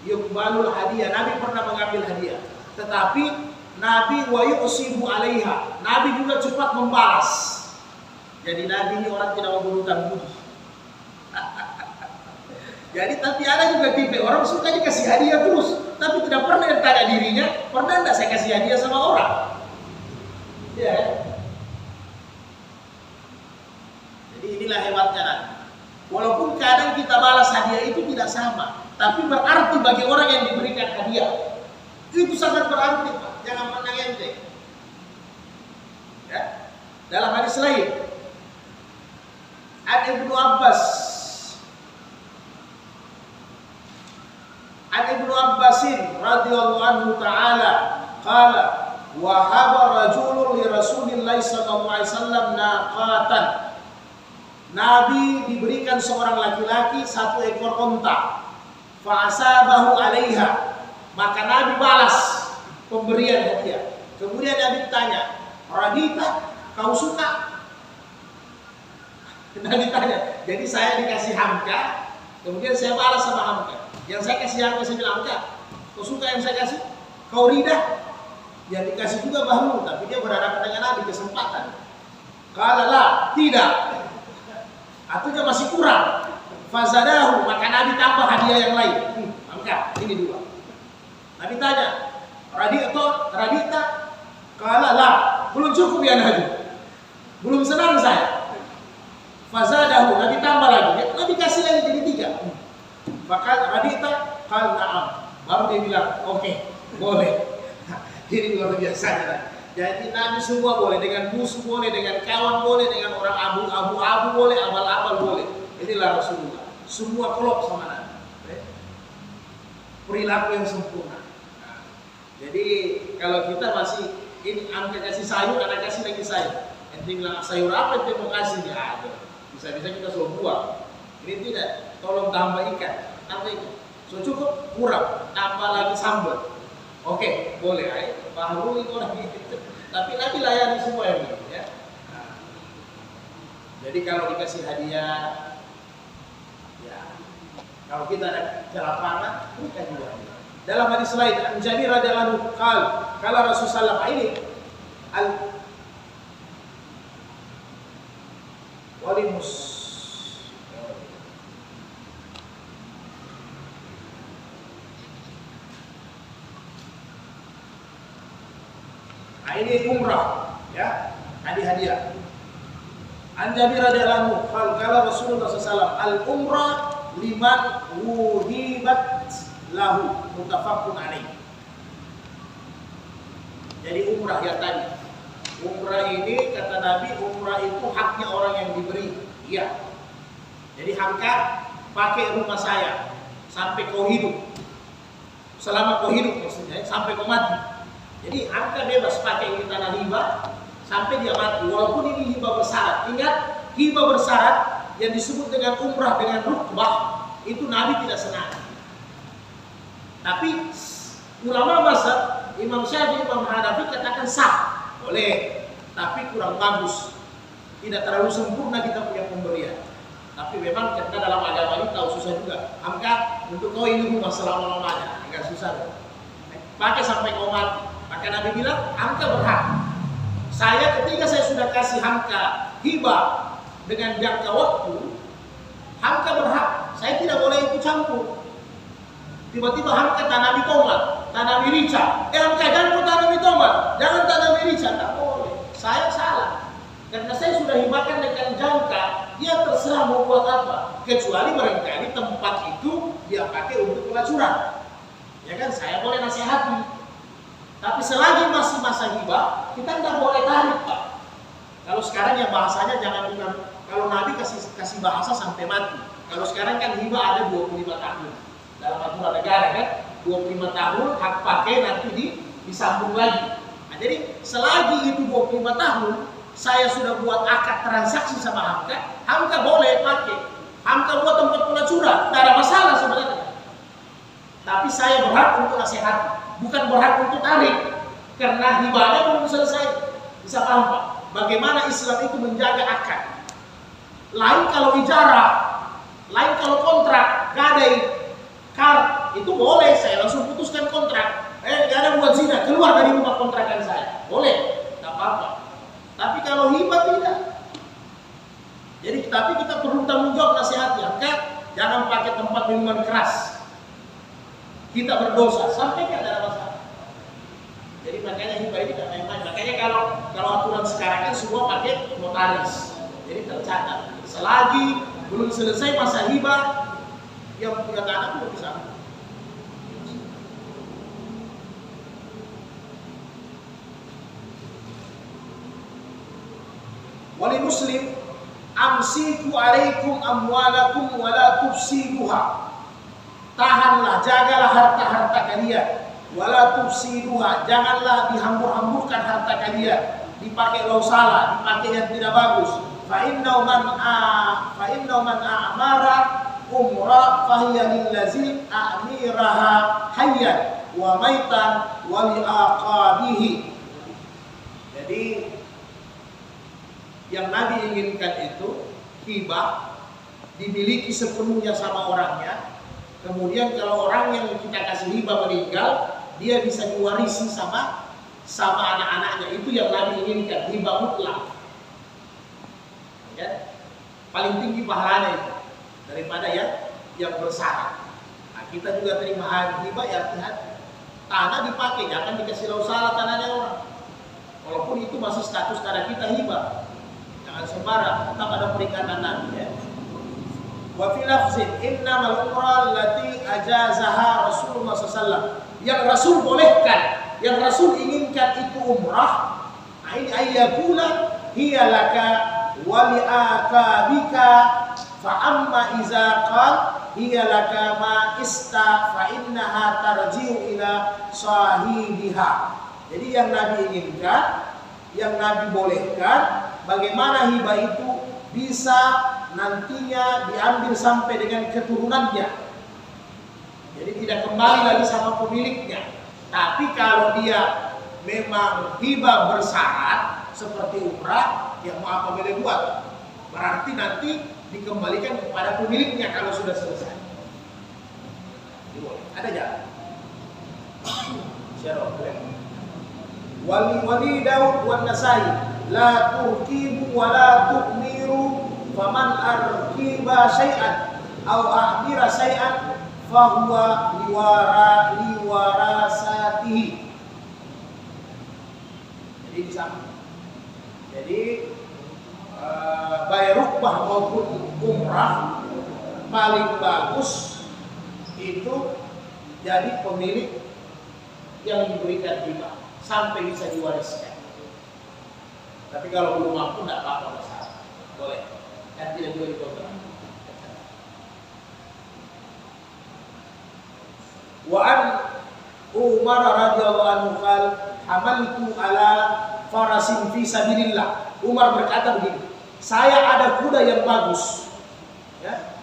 A: Yuqbalul hadiah, Nabi pernah mengambil hadiah. Tetapi Nabi wa yusibu 'alaiha, Nabi juga cepat membalas. Jadi Nabi ini orang tidak mau berhutang budi. Jadi tapi ada juga tipe orang suka dikasih hadiah terus, tapi tidak pernah ditanya dirinya, pernah enggak saya kasih hadiah sama orang? Ya. Jadi inilah hebatnya Nabi. Walaupun kadang kita balas hadiah itu tidak sama, tapi berarti bagi orang yang diberikan hadiah. Itu sangat berarti, Pak. Jangan pandang ente. Ya. Dalam hadis lain, Ibnu Abbasin radhiyallahu anhu ta'ala qala wa haba rajulun li Rasulillah sallallahu alaihi wasallam naqatan. Nabi diberikan seorang laki-laki 1 ekor unta. Fa asabahu 'alaiha. Maka Nabi balas pemberian hadiah. Kemudian Nabi tanya, "Radita, kau suka?" Nabi tanya, jadi saya dikasih Hamka, kemudian saya balas sama Hamka. Yang saya kasih Hamka, saya bilang, "Hamka, kau suka yang saya kasih? Kau ridah?" Yang dikasih juga Bahru, tapi dia berhadapan dengan Nabi, kesempatan. Qala la, tidak. Artinya masih kurang. Fazadahu, maka Nabi tambah hadiah yang lain. Hamka, ini 2. Nabi tanya, Radita? Qala la, belum cukup ya Nabi, belum senang saya. Fazadahu, Nabi tambah lagi, Nabi kasih lagi jadi 3. Maka Radita qal na'am, baru dia bilang oke, boleh. Ini luar biasa. Jadi Nabi semua boleh, dengan musuh boleh, dengan kawan boleh, dengan orang abu-abu boleh, abal-abal boleh. Inilah Rasulullah. Semua klop sama Nabi. Perilaku yang sempurna. Nah, jadi kalau kita masih ini angka kasih sayur, anak kasih lagi sayur. Ente bilang sayur apa ente mau kasih dia ada. Bisa-bisa kita suruh buang. Ini tidak. Tolong tambah ikan, tambah ikan. So cukup kurang, tambah lagi sambal. Oke, boleh. Baru itu orang gitu. Tapi Nabi layani semua yang gitu ya. Nah, jadi kalau dikasih hadiah, ya kalau kita ada lapangan, berikan juga hadiah. Dalam hadis lain, Jabir radhiyallahu anhu kalau Rasulullah ini walimus ini umrah ya, hadiah. An Jabir radhiyallahu anhu qala Rasulullah sallallahu al umrah liman wuhibat lahu, muttafaqun alaih. Jadi umrah ya tadi. Umrah ini kata Nabi, umrah itu haknya orang yang diberi. Iya. Jadi Hamka pakai rumah saya sampai kau hidup. Selama kau hidup maksudnya, sampai kau mati. Jadi Hamka bebas pakai ini tanah hibah sampai dia mati. Walaupun ini hibah bersyarat. Ingat, hibah bersyarat yang disebut dengan umrah dengan rukbah itu Nabi tidak senang. Tapi ulama mazhab Imam Syafi'i, Imam Hanafi katakan sah, boleh, tapi kurang bagus. Tidak terlalu sempurna kita punya pemberian. Tapi memang kita dalam agama ini tahu susah juga. Angkat untuk kau ini rumah selama-lamanya, enggak susah. Pakai sampai kau mati. Maka Nabi bilang, Hamka berhak. Saya ketika saya sudah kasih Hamka hibah dengan jangka waktu, Hamka berhak. Saya tidak boleh ikut campur. Tiba-tiba Hamka tanami tomat, tanami rica. Hamka jangan tanami tomat, jangan tanami rica. Tak boleh. Saya salah. Karena saya sudah hibahkan dengan jangka, dia terserah mau buat apa. Kecuali barangkali tempat itu dia pakai untuk pelacuran. Ya kan, saya boleh nasihati. Tapi selagi masih masa hibah, kita tidak boleh tarik, Pak. Kalau sekarang ya bahasanya jangan bukan, kalau Nabi kasih bahasa sampai mati. Kalau sekarang kan hibah ada 25 tahun. Dalam aturan negara kan, 25 tahun hak pakai nanti disambung lagi. Nah, jadi selagi itu 25 tahun, saya sudah buat akad transaksi sama Hamka, Hamka boleh pakai. Hamka buat tempat pelacuran, tidak ada masalah sebenarnya. Tapi saya berhak untuk nasihat, bukan berhak untuk tarik, karena hibahnya belum selesai. Bisa paham Pak? Bagaimana Islam itu menjaga akad. Lain kalau ijarah, lain kalau kontrak, gadai, kar, itu boleh saya langsung putuskan kontrak. Gak ada buat zina, keluar dari rumah kontrakan saya, boleh, tak apa-apa. Tapi kalau hibah tidak. Jadi tapi kita perlu tanggung jawab nasihatnya, kan? Jangan pakai tempat minuman keras. Kita berdosa, sampai tidak ada masalah. Jadi makanya hibah ini tidak main-main. Makanya kalau aturan sekarang kan semua pakai notaris. Jadi tercatat. Selagi belum selesai masa hibah, yang punya tanah itu bisa. Wali Muslim, amsiku alaikum amwalakum wala tufsiduha. Tahanlah, jagalah harta-harta kalian. Wala tufsiduha, janganlah dihambur-hamburkan harta kalian. Dipakai salah, dipakai yang tidak bagus. Fa inna man a'mara umrah fahiya lillazi a'miraha hayyan wa maitan wa li'aqabihi. Jadi yang Nabi inginkan itu hibah dimiliki sepenuhnya sama orangnya. Kemudian kalau orang yang kita kasih hibah meninggal, dia bisa diwarisi sama anak-anaknya. Itu yang Nabi inginkan, hibah mutlak. Ya? Paling tinggi pahalanya itu daripada yang bersyarat. Nah, kita juga terima hibah ya hati-hati. Tanah dipakai, jangan dikasih salah tanahnya orang. Walaupun itu masih status karena kita hibah. Jangan sembarang, tetap ada perikatan Nabi ya. Wa fi lafzin innamal umrah allati ajazaha Rasulullah SAW. Yang Rasul bolehkan, yang Rasul inginkan itu umrah. Nah ini ayyakula hiya laka wa li'akabika fa amma iza qal hiya laka ma ista fa innaha tarji'u ila sahibiha. Jadi yang Nabi inginkan, yang Nabi bolehkan, bagaimana hibah itu bisa nantinya diambil sampai dengan keturunannya. Jadi tidak kembali lagi sama pemiliknya. Tapi kalau dia memang hibah bersyarat seperti umrah, ya mau apa boleh buat. Berarti nanti dikembalikan kepada pemiliknya kalau sudah selesai. Ada jalan. Syarah. Wali Daud wan Nasai la turkibu wa la tu'miru faman arkiba syai'an aw ahmira syai'an fahuwa liwarasatihi. Jadi disama. Jadi bayar rukbah maupun umrah paling bagus itu jadi pemilik yang diberikan hibah sampai bisa diwariskan. Tapi kalau belum mampu tidak apa-apa masalah, boleh. Kan tidak juga dikontrak. Wa an Umar radhiyallahu anhu qala hamaltu ala farasin fi sabilillah. Umar berkata begini, saya ada kuda yang bagus, ya.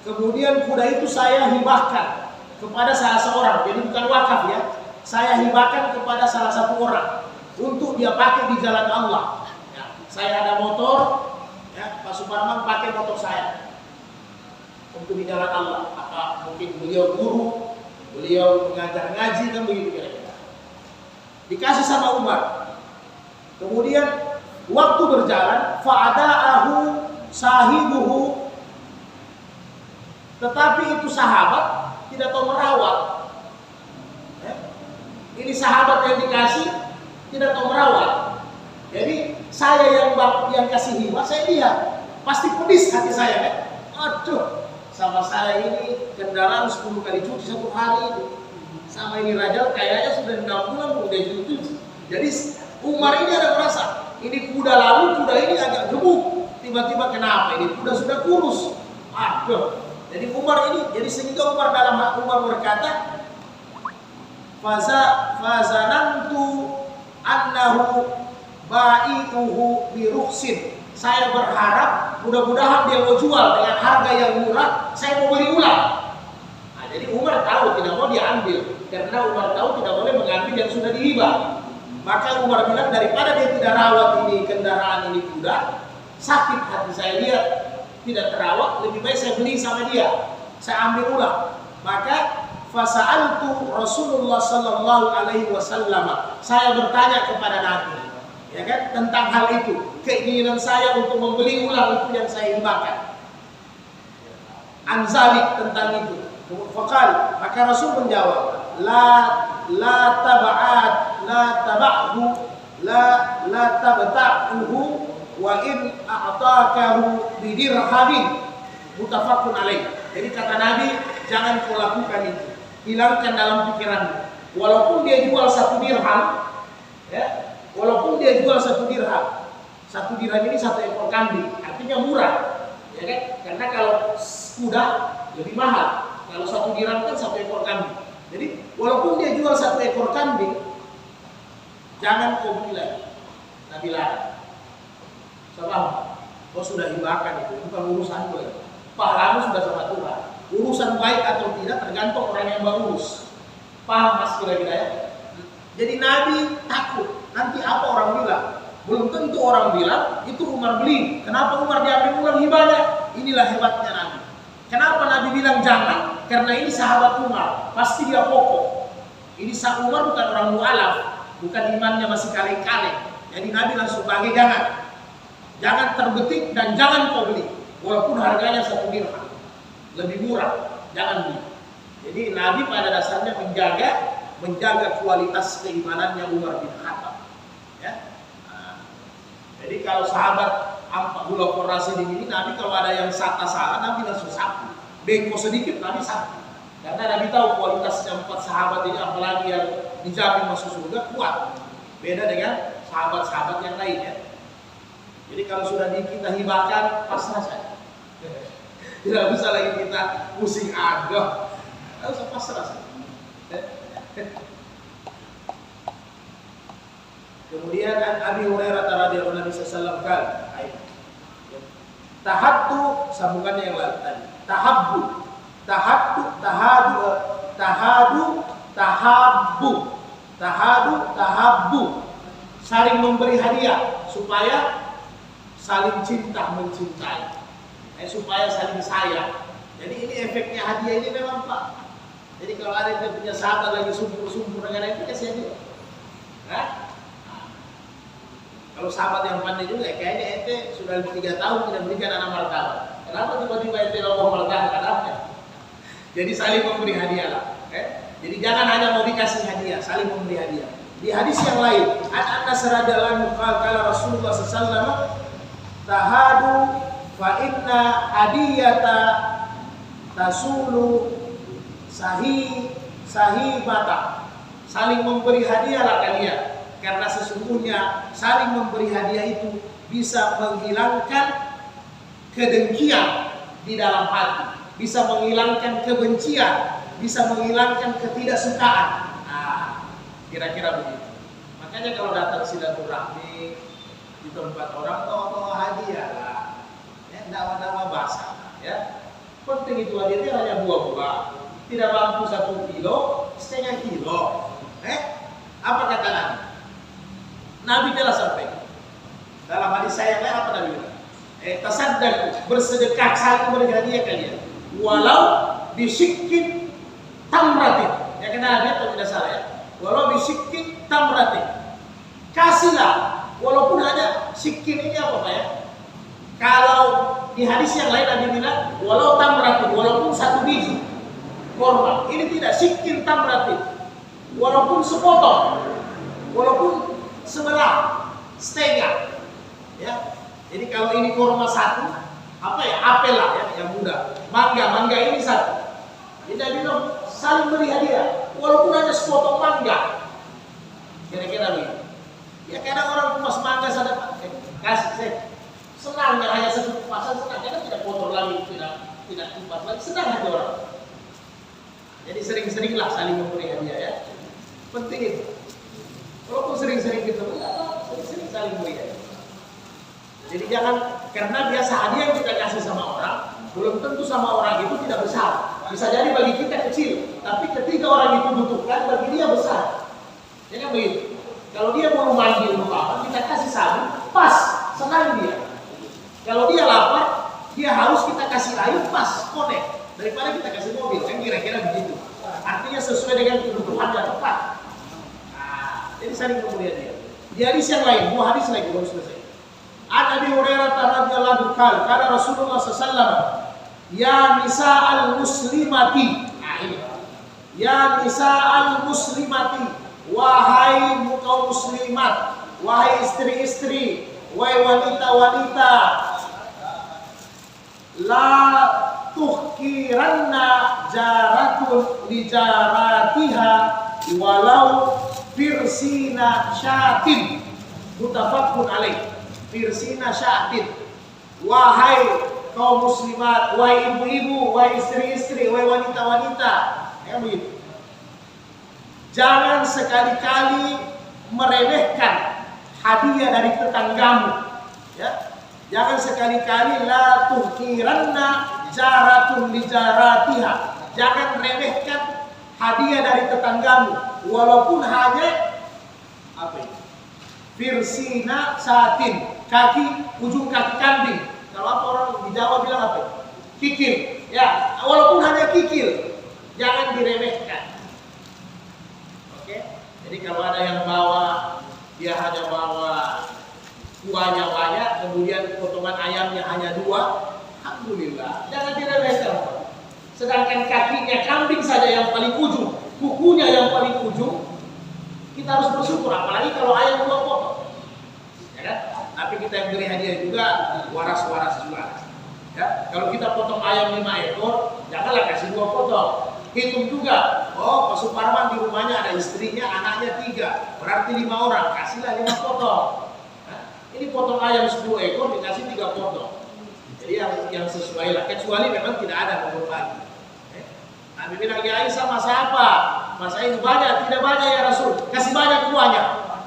A: Kemudian kuda itu saya hibahkan kepada salah seorang, jadi bukan wakaf ya. Saya hibahkan kepada salah satu orang untuk dia pakai di jalan Allah. Ya, saya ada motor, ya, Pak Suparman pakai motor saya untuk di jalan Allah. Apa mungkin beliau guru, beliau mengajar ngaji kan begitu kira-kira. Dikasih sama Umar. Kemudian waktu berjalan, fa'ada'ahu sahibuhu, tetapi itu sahabat tidak tahu merawat. Ini sahabat yang dikasih tidak tahu merawat. Jadi saya yang kasih hibah, saya lihat pasti pedis hati saya kan. Aduh, sama saya ini kendaraan 10 kali cuci satu hari itu. Sama ini Rajal kayaknya sudah 6 bulan udah cuci. Jadi Umar ini ada merasa, ini kuda lalu kuda ini agak gemuk. Tiba-tiba kenapa ini kuda sudah kurus. Aduh. Jadi Umar ini, jadi sehingga Umar berkata, fazanantu annahu ba'i'uhu bi rukhsin. Saya berharap mudah-mudahan dia mau jual dengan harga yang murah, saya mau beli ulang. Nah, jadi Umar tahu tidak mau diambil, karena Umar tahu tidak boleh mengambil yang sudah dihibah. Maka Umar bilang daripada dia tidak rawat ini kendaraan ini kuda, sakit hati saya lihat tidak terawat, lebih baik saya beli sama dia, saya ambil ulang. Maka fasa'altu Rasulullah sallallahu alaihi wasallam. Saya bertanya kepada Nabi, ya kan, tentang hal itu. Keinginan saya untuk membeli ulang itu yang saya hibahkan. Anzalik tentang itu. Faqal, maka Rasul menjawab, la tabta'uhu wa in a'takahu bidirhamin. Muttafaqun alaih. Jadi kata Nabi, jangan kau lakukan itu. Hilangkan dalam pikiranmu. Walaupun dia jual 1 dirham, ya, walaupun dia jual 1 dirham, 1 dirham ini 1 ekor kambing, artinya murah, ya kan? Karena kalau kuda lebih mahal. Kalau 1 dirham kan 1 ekor kambing. Jadi walaupun dia jual 1 ekor kambing, jangan kau beli lagi. Nabi larang. Sebab kau sudah hibahkan itu, bukan urusan gue. Pahlamu sudah sama Tuhan. Urusan baik atau tidak tergantung orang yang mengurus. Paham mas kira-kira ya? Jadi Nabi takut nanti apa orang bilang. Belum tentu orang bilang itu Umar beli. Kenapa Umar diambil ulang hibahnya? Inilah hebatnya Nabi. Kenapa Nabi bilang jangan? Karena ini sahabat Umar, pasti dia pokok. Ini sahabat Umar bukan orang mu'alaf, bukan imannya masih kaleng-kaleng. Jadi Nabi langsung bagi jangan terbetik dan jangan kau beli. Walaupun harganya 1 dirham. Lebih murah, jangan beli. Jadi Nabi pada dasarnya menjaga kualitas keimanannya Umar bin Khattab. Ya. Jadi kalau sahabat ampak gula korasi ini, Nabi kalau ada yang salah, Nabi langsung sapu. Bengkok sedikit, Nabi sapu. Karena Nabi tahu kualitasnya 4 sahabat ini, apalagi yang dijamin masuk surga, kuat. Beda dengan sahabat-sahabat yang lain ya. Jadi kalau sudah kita hibahkan, pasrah saja. Tidak bisa lagi kita pusing agak. Tidak usah pasrah saja. Kemudian Abi Hurairah radhiyallahu anhu Nabi sallallahu alaihi wasallam tahattu, sambungannya yang lain tadi. Tahabbu, tahattu, tahabbu. Saling memberi hadiah supaya saling cinta mencintai. Supaya saling sayang. Jadi ini efeknya hadiah ini memang Pak. Jadi kalau ada yang punya sahabat lagi sumpur-sumpur dengan itu, kasih hadiah. Nah, kalau sahabat yang pandai juga, kayaknya ente sudah 3 tahun tidak berikan anak martabak. Kenapa tiba-tiba ente ngomong martabak? Kenapa? Jadi saling memberi hadiah lah. Jadi jangan hanya mau dikasih hadiah, saling memberi hadiah. Di hadis yang lain, Anas radhiyallahu anhu qala Rasulullah sallallahu alaihi wasallam tahadu fa inna hadiyata tasulu sahibata. Saling memberi hadiahlah kalian, karena sesungguhnya saling memberi hadiah itu bisa menghilangkan kedengkian di dalam hati, bisa menghilangkan kebencian, bisa menghilangkan ketidaksukaan. Kira-kira begitu. Makanya kalau datang silaturahmi di tempat orang, bawa hadiah lah. Dawa-dawa basah. Ya. Penting itu hadiahnya hanya buah-buah. Tidak mampu 1 kilo, setengah kilo. Apa kata Nabi? Nabi telah sampaikan. Dalam hadis saya yang lain apa Nabi bilang? Tasaddaqu, bersedekah, saling memberi hadiah kalian. Walau bisyikkin tamratin. Ya kena hadiah atau tidak salah ya. Walau bisyikkin tamratin. Kasihlah walaupun hanya sikin ini apa Pak ya? Kalau di hadis yang lain Nabi bilang walau tamratin, walaupun 1 biji korma. Ini tidak sikin tamratin. Walaupun sepotong, walaupun sebelah, setengah. Ya. Jadi kalau ini korma 1, apa ya? Apel lah ya, yang muda. Mangga ini 1. Jadi Nabi bilang saling beri hadiah. Walaupun hanya sepotong mangga, kira-kira begitu. Ya kadang orang kupas mangga saja, kasih saya senangnya hanya satu kupasan senang, karena tidak kotor lagi, tidak kupas lagi, senang hati orang. Jadi sering-seringlah saling memberi hadiah ya, penting itu. Walaupun sering-sering kita sering-sering saling memberi hadiah. Jadi jangan karena biasa hadiah yang kita kasih sama orang, belum tentu sama orang itu tidak besar. Bisa jadi bagi kita kecil, tapi ketika orang itu butuhkan, bagi dia besar. Jangan begitu. Kalau dia mau manggil apa, kita kasih sabu, pas, senang dia. Kalau dia lapar, dia harus kita kasih air, pas, connect. Daripada kita kasih mobil, kan kira-kira begitu. Artinya sesuai dengan kebutuhan yang tepat. Jadi saling memberi dia. Di hadis yang lain, 2 hadis lagi baru selesai. Abi Hurairah radhiyallahu anhu kata Rasulullah sallallahu ya nisa'al muslimati. Ini. Ya nisa'al muslimati, wahai kaum muslimat, wahai istri-istri, wahai wanita-wanita, la tuhkiranna jaratun li jaratiha walau firsina syatin. Mutafaqun alaih. Firsina syatin. Wahai kaum muslimat, wahai ibu-ibu, wahai istri-istri, wahai wanita-wanita, ya begitu. Jangan sekali-kali meremehkan hadiah dari tetanggamu. Ya. Jangan sekali-kali la tuhkiranna jaratun li jaratiha. Jangan remehkan hadiah dari tetanggamu, walaupun hanya apa ini? Firsina satin, ujung kaki kambing. Kalau apa orang di Jawa bilang apa? Kikil. Ya, walaupun hanya kikil, jangan diremehkan. Oke? Jadi kalau ada yang bawa, dia hanya bawa kuahnya banyak, kemudian potongan ayamnya hanya 2, alhamdulillah, jangan diremehkan. Sedangkan kakinya kambing saja yang paling ujung, kukunya yang paling ujung, kita harus bersyukur. Apalagi kalau ayam 2 potong, ya kan? Tapi kita yang beri hadiah juga waras-waras juga. Ya, kalau kita potong ayam 5 ekor, janganlah kasih 2 potong. Hitung juga. Oh, Pak Suparman di rumahnya ada istrinya, anaknya 3, berarti 5 orang. Kasihlah 5 potong. Nah, ini potong ayam 10 ekor dikasih 3 potong. Jadi yang sesuai lah. Kecuali memang tidak ada berbagi. Nabi bilang, ya Aisyah, masa apa? Masa ini banyak, tidak banyak ya Rasul. Kasih banyak kuahnya. Nah,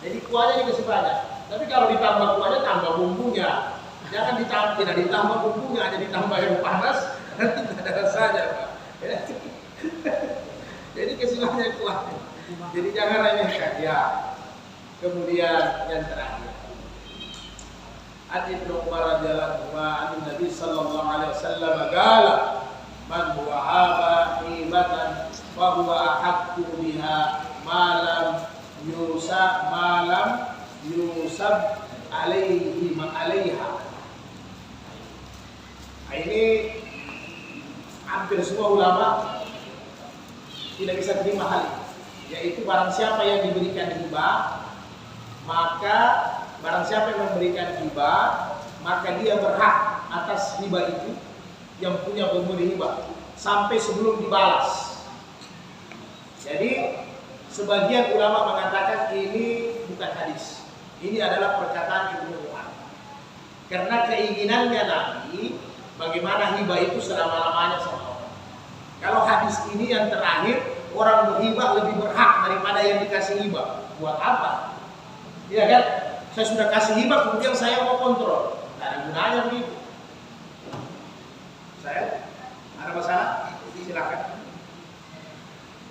A: jadi kuahnya dikasih banyak. Tapi kalau ditambah kuahnya, tambah bumbunya. Jangan ditambah, tidak ditambah bumbunya, hanya ditambah yang panas, nanti tidak ada rasanya, Pak. Ya. Jadi kasih banyak kuahnya. Jadi jangan remehkan. Ya. Kemudian yang terakhir. Ibnu Umar radhiyallahu anhu Nabi sallallahu alaihi wasallam qala man wahaba hibatan fa huwa ahaqqu biha malam yusab alaihi ma alaiha. Ini hampir semua ulama tidak bisa terima hal ini, yaitu barang siapa yang diberikan hibah, maka barang siapa yang memberikan hibah, maka dia berhak atas hibah itu yang punya pemberi hibah sampai sebelum dibalas. Jadi sebagian ulama mengatakan ini bukan hadis, ini adalah perkataan Ibnu Umar. Karena keinginannya Nabi bagaimana hibah itu selama-lamanya sama orang. Kalau hadis ini yang terakhir, orang berhibah lebih berhak daripada yang dikasih hibah. Buat apa? Iya kan? Saya sudah kasih hibah, kemudian saya mau kontrol. Tidak ada gunanya begitu. Saya ada masalah? Silakan.